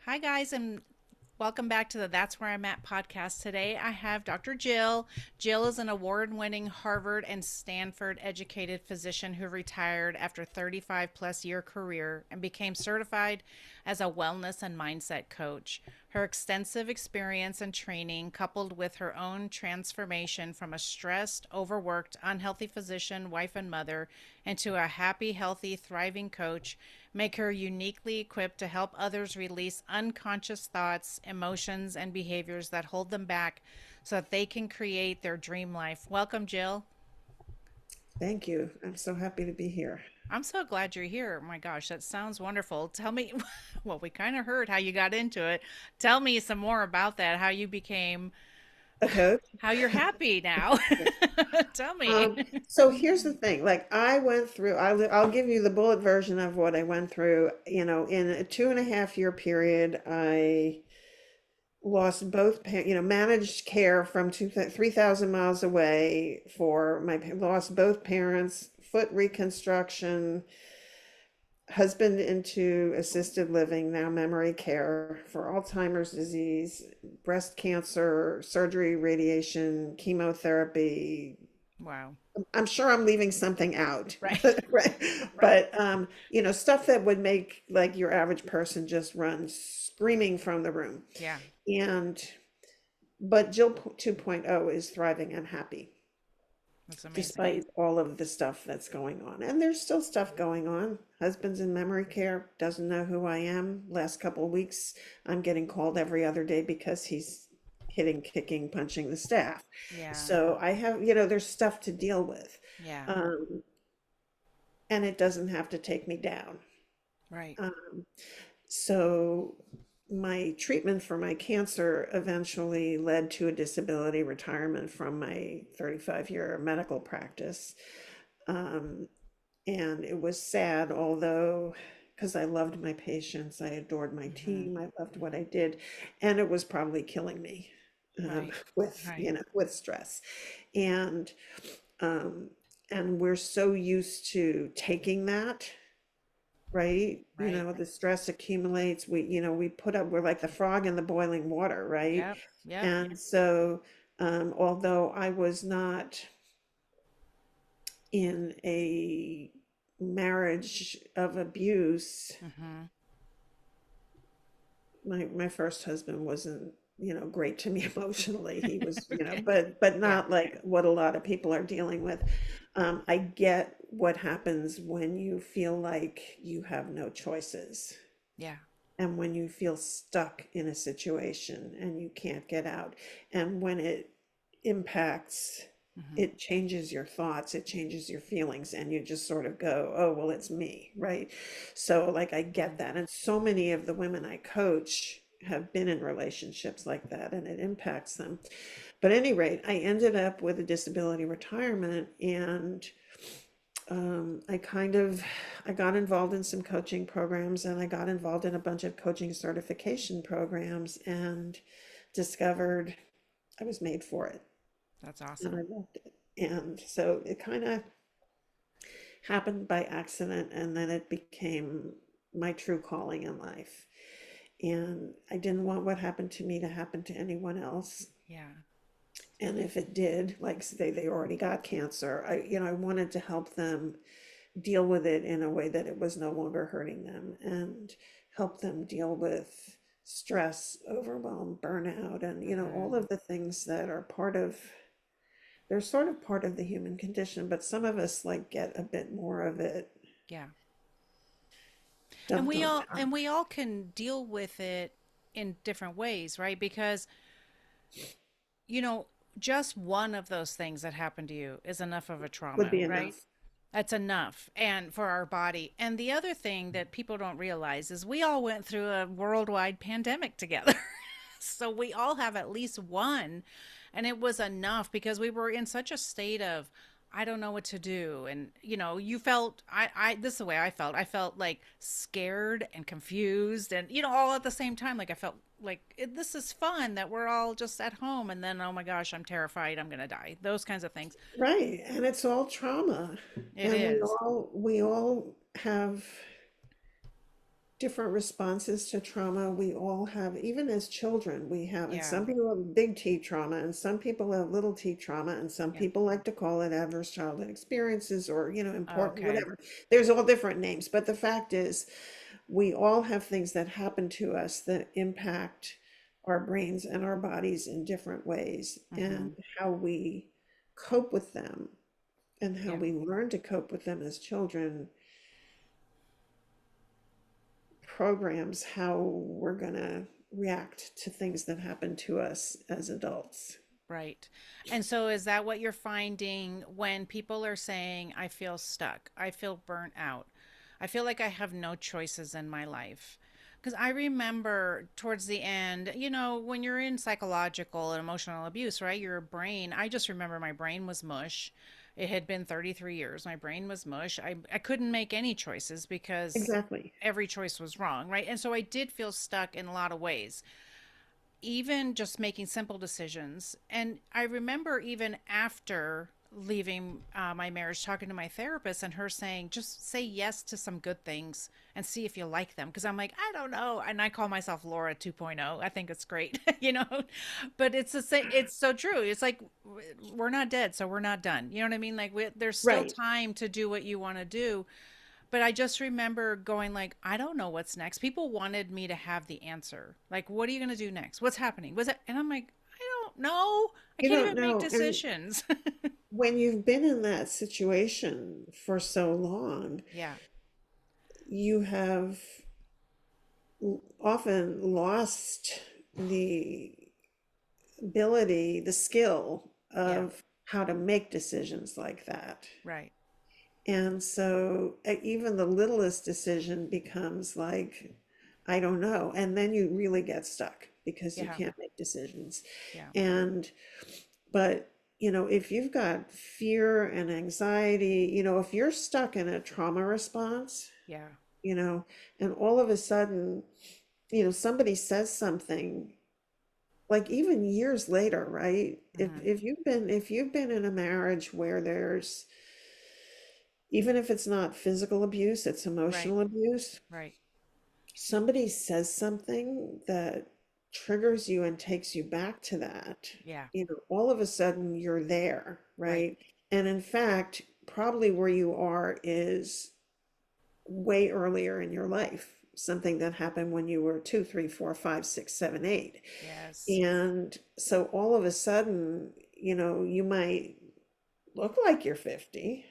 Hi, guys, and welcome back to the That's Where I'm At podcast. Today I have Dr. Jill. Jill is an award winning Harvard and Stanford educated physician who retired after 35 plus year career and became certified as a wellness and mindset coach. Her extensive experience and training, coupled with her own transformation from a stressed, overworked, unhealthy physician, wife, and mother into a happy, healthy, thriving coach, make her uniquely equipped to help others release unconscious thoughts, emotions, and behaviors that hold them back so that they can create their dream life. Welcome, Jill. Thank you. I'm so happy to be here. I'm so glad you're here. Oh my gosh, that sounds wonderful. Tell me, well, we kind of heard how you got into it. Tell me some more about that, how you became, A coach. how you're happy now. Tell me. So here's the thing. Like I went through, I'll give you the bullet version of what I went through. In a 2.5 year period, I lost both, managed care from 3,000 miles away for lost both parents, foot reconstruction, husband into assisted living, now memory care for Alzheimer's disease, breast cancer, surgery, radiation, chemotherapy. Wow. I'm sure I'm leaving something out, Right. right? Right. But stuff that would make like your average person just run screaming from the room. Yeah. And but Jill 2.0 is thriving and happy That's amazing. despite all of the stuff that's going on. And there's still stuff going on. Husband's in memory care, doesn't know who I am. Last couple of weeks, I'm getting called every other day because he's hitting, kicking, punching the staff. Yeah. So I have, there's stuff to deal with. Yeah. Um, and it doesn't have to take me down. Right. Um, so my treatment for my cancer eventually led to a disability retirement from my 35-year medical practice. Um, and it was sad, although, because I loved my patients, I adored my Hmm. team, I loved what I did, and it was probably killing me Right. with, Right. with stress. And um, and we're so used to taking that, right? Right. The stress accumulates. We put up, we're like the frog in the boiling water, right? Yep. Yep. And so, although I was not in a marriage of abuse, Hmm. my first husband wasn't, great to me emotionally. He was, Okay. but Yeah. not like what a lot of people are dealing with. I get what happens when you feel like you have no choices Yeah. and when you feel stuck in a situation and you can't get out, and when it impacts, Hmm. it changes your thoughts, it changes your feelings, and you just sort of go, oh well, it's me, right? So like I get that, and so many of the women I coach have been in relationships like that, and it impacts them. But at any rate, I ended up with a disability retirement, and I got involved in some coaching programs, and I got involved in a bunch of coaching certification programs, and discovered I was made for it, That's and I awesome. loved it. And so it kind of happened by accident, and then it became my true calling in life. And I didn't want what happened to me to happen to anyone else. Yeah. And if it did, like say they already got cancer, I wanted to help them deal with it in a way that it was no longer hurting them, and help them deal with stress, overwhelm, burnout, and all Hmm. of the things that are part of, they're sort of part of the human condition, but some of us like get a bit more of it Yeah. And dumped we on all top. and we all can deal with it in different ways, right? Because, you know, just one of those things that happened to you is enough of a Would trauma, be right? enough. That's enough and for our body. And the other thing that people don't realize is we all went through a worldwide pandemic together. So we all have at least one, and it was enough because we were in such a state of I don't know what to do. And you felt I this is the way I felt. I felt like scared and confused and all at the same time. Like I felt like this is fun that we're all just at home, and then oh my gosh, I'm terrified, I'm gonna die, those kinds of things. Right. And it's all trauma. It And we is. all we all have different responses to trauma. We all have, even as children, we have, and Yeah. some people have big T trauma, and some people have little T trauma, and some Yeah. people like to call it adverse childhood experiences or, important, Okay. whatever. There's all different names, but the fact is, we all have things that happen to us that impact our brains and our bodies in different ways, Mm-hmm. and how we cope with them and how Yeah. we learn to cope with them as children programs how we're going to react to things that happen to us as adults. Right. And so is that what you're finding when people are saying, I feel stuck, I feel burnt out, I feel like I have no choices in my life? Because I remember towards the end, when you're in psychological and emotional abuse, right? Your brain, I just remember my brain was mush. It had been 33 years. My brain was mush. I couldn't make any choices because Exactly. every choice was wrong, right? And so I did feel stuck in a lot of ways, even just making simple decisions. And I remember even after leaving my marriage, talking to my therapist and her saying, just say yes to some good things and see if you like them. Cause I'm like, I don't know. And I call myself Laura 2.0. I think it's great, but it's so true. It's like, we're not dead, so we're not done. You know what I mean? Like there's still Right. time to do what you want to do. But I just remember going like, I don't know what's next. People wanted me to have the answer. Like, what are you going to do next? What's happening? Was it? And I'm like, I don't know. I You can't don't even make know. And decisions. when you've been in that situation for so long, Yeah. you have often lost the ability, the skill Yeah. of how to make decisions like that. Right. And so even the littlest decision becomes like, I don't know. And then you really get stuck because you Yeah. can't make decisions. Yeah. And, but, if you've got fear and anxiety, if you're stuck in a trauma response, Yeah. you know, and all of a sudden, somebody says something, like even years later, right? If Hmm. if you've been in a marriage where there's, even if it's not physical abuse, it's Right. emotional abuse, Right. somebody says something that triggers you and takes you back to that, Yeah. all of a sudden you're there, Right. right? And in fact, probably where you are is way earlier in your life, something that happened when you were 2, 3, 4, 5, 6, 7, 8. Yes. And so all of a sudden, you might look like you're 50,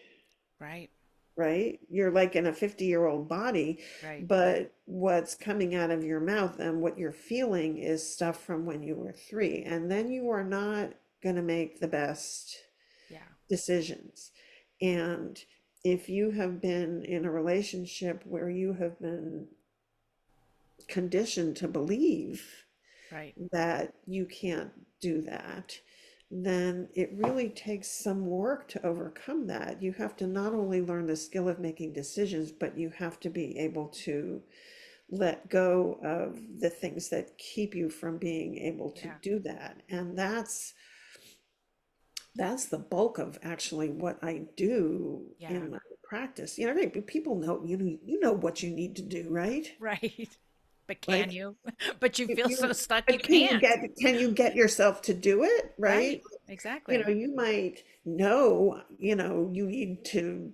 Right. right? You're like in a 50-year-old body, Right. but what's coming out of your mouth and what you're feeling is stuff from when you were 3. And then you are not going to make the best Yeah. decisions. And if you have been in a relationship where you have been conditioned to believe Right. that you can't do that, then it really takes some work to overcome that. You have to not only learn the skill of making decisions, but you have to be able to let go of the things that keep you from being able to Yeah. do that. And that's the bulk of actually what I do Yeah. in my practice. I mean, people know, you know what you need to do, right? Right. But can Like you? But you you, feel so you stuck you but can't. can you get yourself to do it, right? Right. Exactly. You might know, you need to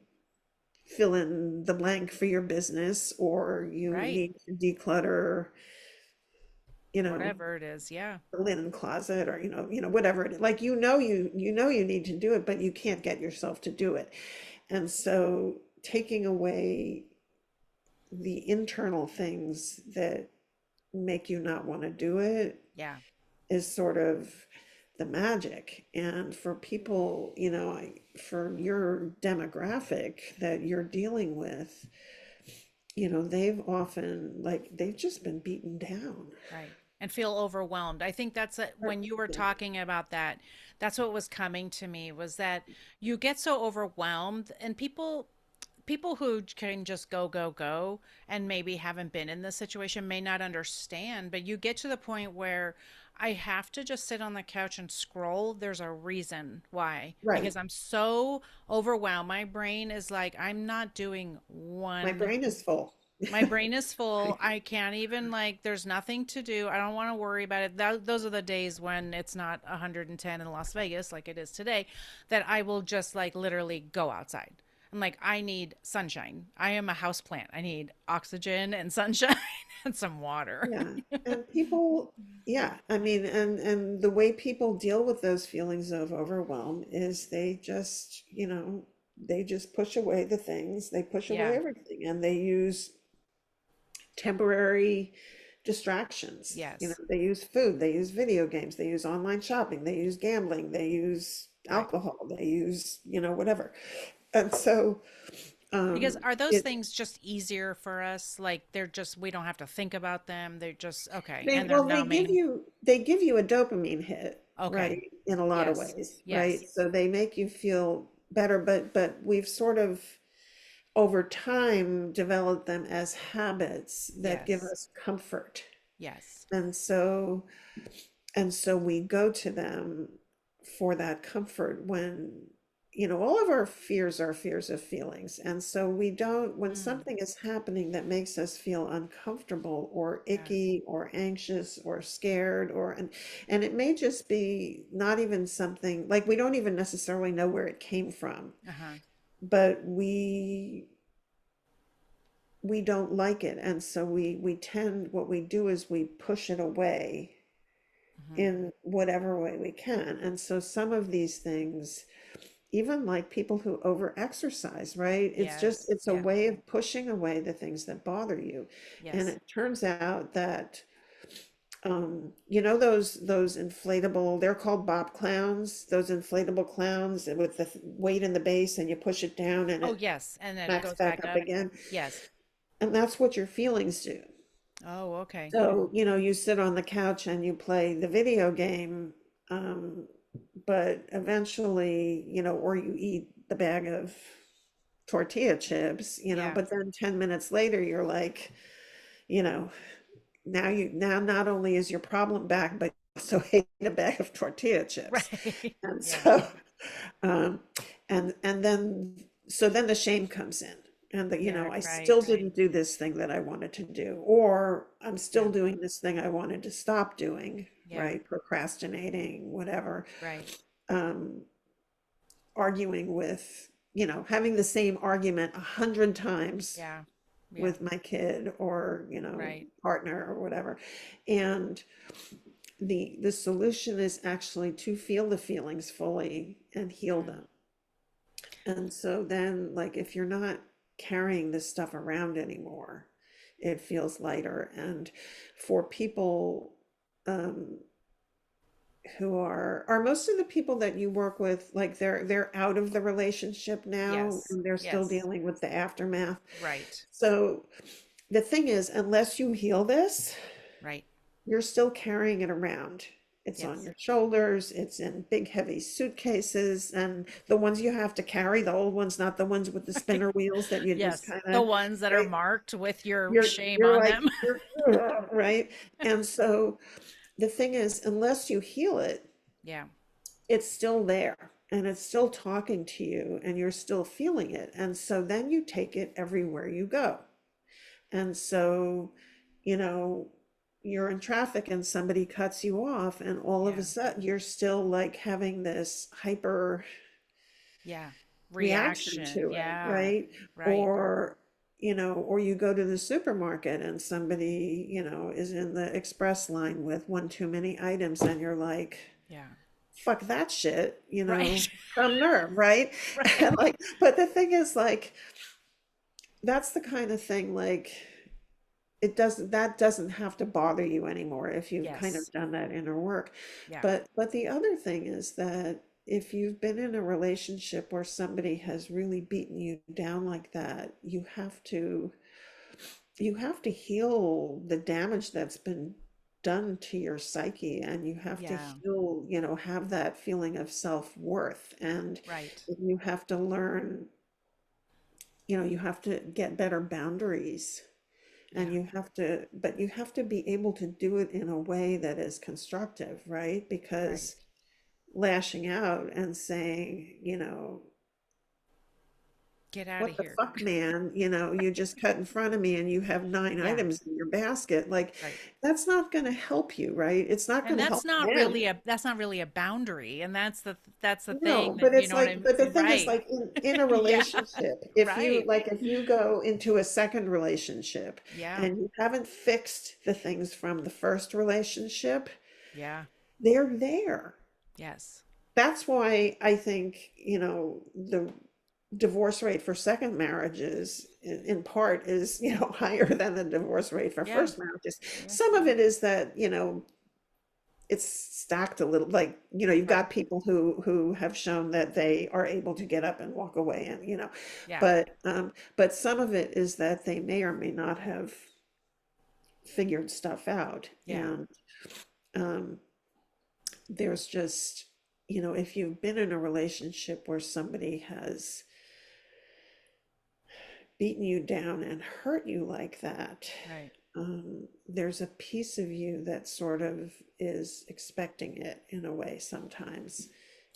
fill in the blank for your business, or you Right. need to declutter, you know, Whatever it is. Yeah. the linen closet, or whatever it is. Like, you need to do it, but you can't get yourself to do it. And so taking away the internal things that make you not want to do it Yeah. is sort of the magic. And for people, for your demographic that you're dealing with, they've often, like, they've just been beaten down. Right. And feel overwhelmed. I think that's it. When you were talking about that, that's what was coming to me, was that you get so overwhelmed, and people who can just go and maybe haven't been in this situation may not understand, but you get to the point where I have to just sit on the couch and scroll. There's a reason why, Right. because I'm so overwhelmed. My brain is like, I'm not doing My one. brain is full. My brain is full. I can't even, like, there's nothing to do. I don't want to worry about it. Those are the days when it's not 110 in Las Vegas like it is today, that I will just like literally go outside. I'm like, I need sunshine. I am a house plant. I need oxygen and sunshine and some water. Yeah. And people, yeah, I mean, and the way people deal with those feelings of overwhelm is they just, they just push away the things, they push away Yeah, everything, and they use temporary distractions. yes, They use food, they use video games, they use online shopping, they use gambling, they use right. alcohol, they use, whatever. And so, Because are those it things just easier for us? Like they're just, we don't have to think about them. They're just okay, they and they're well they give numbing. you they give you a dopamine hit, Okay. right? In a lot of Yes. ways, right? Yes. So they make you feel better, but we've sort of over time developed them as habits that give Yes. us comfort. Yes. And so we go to them for that comfort when, all of our fears are fears of feelings. And so we don't, when Mm, something is happening that makes us feel uncomfortable or yeah. icky or anxious or scared, and it may just be not even something like we don't even necessarily know where it came from, Uh-huh. but we don't like it. And so we tend, what we do is we push it away Hmm. in whatever way we can. And so some of these things, even like people who over exercise, right? Yes. It's a Yeah. way of pushing away the things that bother you. And Yes. it turns out that, those inflatable, they're called bop clowns, those inflatable clowns with the weight in the base and you push it down and Oh, it yes. And then it smacks goes back back up up. again. Yes. And that's what your feelings do. Oh, okay. So, you sit on the couch and you play the video game, um, but eventually, or you eat the bag of tortilla chips, Yeah. but then 10 minutes later, you're like, you know, now not only is your problem back, but you also ate a bag of tortilla chips. Right. And Yeah. so, um, and then the shame comes in. And Yeah. I still Right. didn't do this thing that I wanted to do, or I'm Yeah. still doing this thing I wanted to stop doing, Yeah. right? Procrastinating, whatever. Right. Um, Arguing with, having the same argument 100 times Yeah. Yeah. with my kid or, Right. partner or whatever. And the solution is actually to feel the feelings fully and heal Mm. them. And so then, like, if you're not carrying this stuff around anymore, it feels lighter. And for people, um, who are most of the people that you work with, like they're out of the relationship now Yes. and they're still Yes. dealing with the aftermath. Right. So the thing is, unless you heal this, Right. you're still carrying it around. It's on Yes. your shoulders, it's in big heavy suitcases, and the ones you have to carry, the old ones, not the ones with the spinner wheels that you just Yes. kind The of, ones that are right? marked with your You're shame you're on like them. you're right. And so the thing is, unless you heal it, Yeah. it's still there and it's still talking to you and you're still feeling it. And so then you take it everywhere you go. And so, you know, you're in traffic and somebody cuts you off, and all of a Yeah. sudden you're still like having this hyper Yeah. reaction Reaction. to it, Yeah. right? Right. Or, or you go to the supermarket and somebody, is in the express line with one too many items, and you're like, Yeah. fuck that shit, Right. some nerve, right? And Right. like, but the thing is, like, that's the kind of thing, like, that doesn't have to bother you anymore if you've kind of Yes. done that inner work. Yeah. But the other thing is that if you've been in a relationship where somebody has really beaten you down like that, you have to heal the damage that's been done to your psyche, and you have to Yeah. heal, have that feeling of self-worth, and Right. you have to learn, you have to get better boundaries, and Yeah. you have to be able to do it in a way that is constructive, right? Right. Because lashing out and saying, Get out of what the here. fuck, man? You just cut in front of me and you have nine Yeah, items in your basket. Like, right. that's not going to help you, right? It's not And going to that's help not them. really a boundary. And that's the No, thing but that, you it's know what I like, mean? but the thing is, Right. like, in a Yeah. relationship, Right. if you go into a second relationship Yeah. and you haven't fixed the things from the first relationship, Yeah. they're there. Yes. That's why I think, the divorce rate for second marriages in part is, higher than the divorce rate for Yeah. first marriages. Yeah. Some of it is that, it's stacked a little, like, you've Right. got people who have shown that they are able to get up and walk away, and Yeah. but some of it is that they may or may not have figured stuff out. Yeah. And um there's just, if you've been in a relationship where somebody has beaten you down and hurt you like that, Right. there's a piece of you that sort of is expecting it in a way sometimes.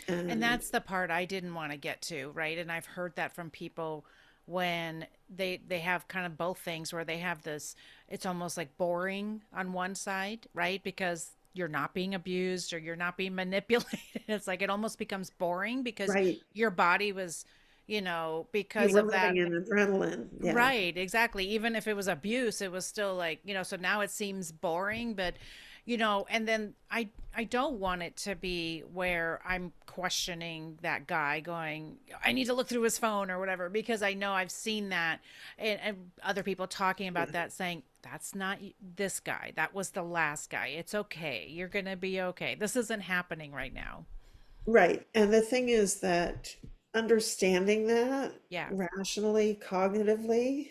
And And that's the part I didn't want to get to, right? And I've heard that from people when they have kind of both things where they have this, it's almost like boring on one side, right? Because you're not being abused or you're not being manipulated. It's like it almost becomes boring because right, your body was, you because were of living that. in adrenaline. Yeah, Right, exactly. Even if it was abuse, it was still like, so now it seems boring, but and then I don't want it to be where I'm questioning that guy going, I need to look through his phone or whatever, because I know I've seen that and other people talking about yeah, that saying, that's not this guy. That was the last guy. It's okay. You're going to be okay. This isn't happening right now. right. And the thing is that understanding that Yeah. rationally, cognitively,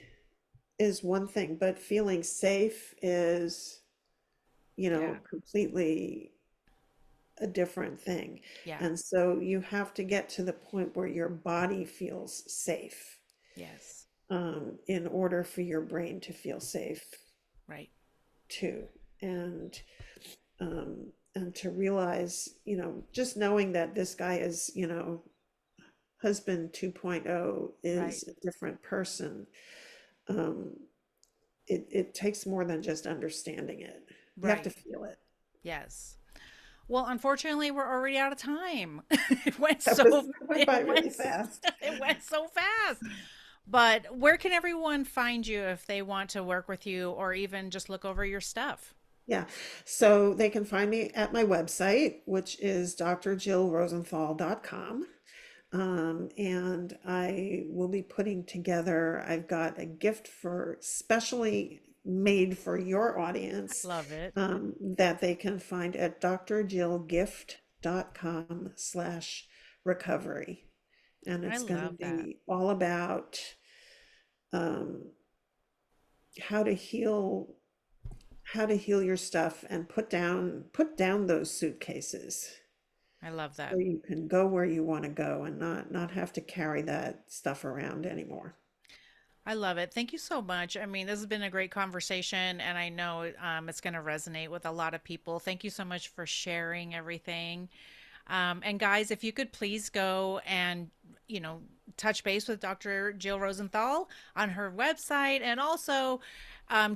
is one thing, but feeling safe is, Yeah. completely a different thing. Yeah. And so you have to get to the point where your body feels safe, Yes. in order for your brain to feel safe Right. too. And and to realize, just knowing that this guy is, husband 2.0 Right. is a different person. um, it takes more than just understanding it. You have to Right. feel it. Yes. Well, unfortunately, we're already out of time. It went That was so that went it by went really fast. it went so fast. But where can everyone find you if they want to work with you or even just look over your stuff? Yeah. So they can find me at my website, which is drjillrosenthal.com. And I will be putting together, I've got a gift for specially made for your audience, Love it. that they can find at drjillgift.com/recovery. And I it's going to love that. be all about um, how to heal your stuff and put down those suitcases I love so that. you can go where you want to go and not have to carry that stuff around anymore. I love it. Thank you so much. I mean, this has been a great conversation, and I know it's going to resonate with a lot of people. Thank you so much for sharing everything. And guys, if you could please go and, you know, touch base with Dr. Jill Rosenthal on her website and also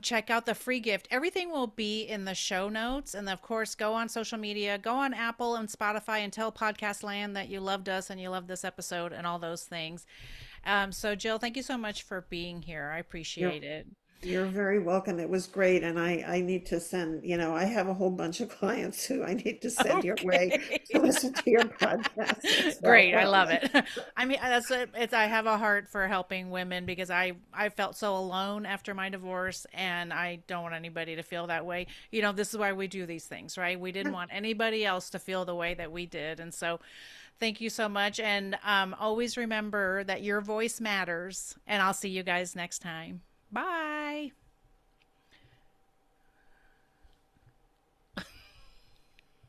check out the free gift. Everything will be in the show notes. And of course, go on social media, go on Apple and Spotify and tell Podcast Land that you loved us and you loved this episode and all those things. So, Jill, thank you so much for being here. I You're appreciate it. you're very welcome. It was great. And I need to send, I have a whole bunch of clients who I need to send your way Okay. to listen to your podcast. Great. I So, love it. I mean, that's it. It's, I have a heart for helping women because I felt so alone after my divorce and I don't want anybody to feel that way. You know, this is why we do these things, right? We didn't yeah, want anybody else to feel the way that we did. And so thank you so much. And always remember that your voice matters. And I'll see you guys next time. Bye.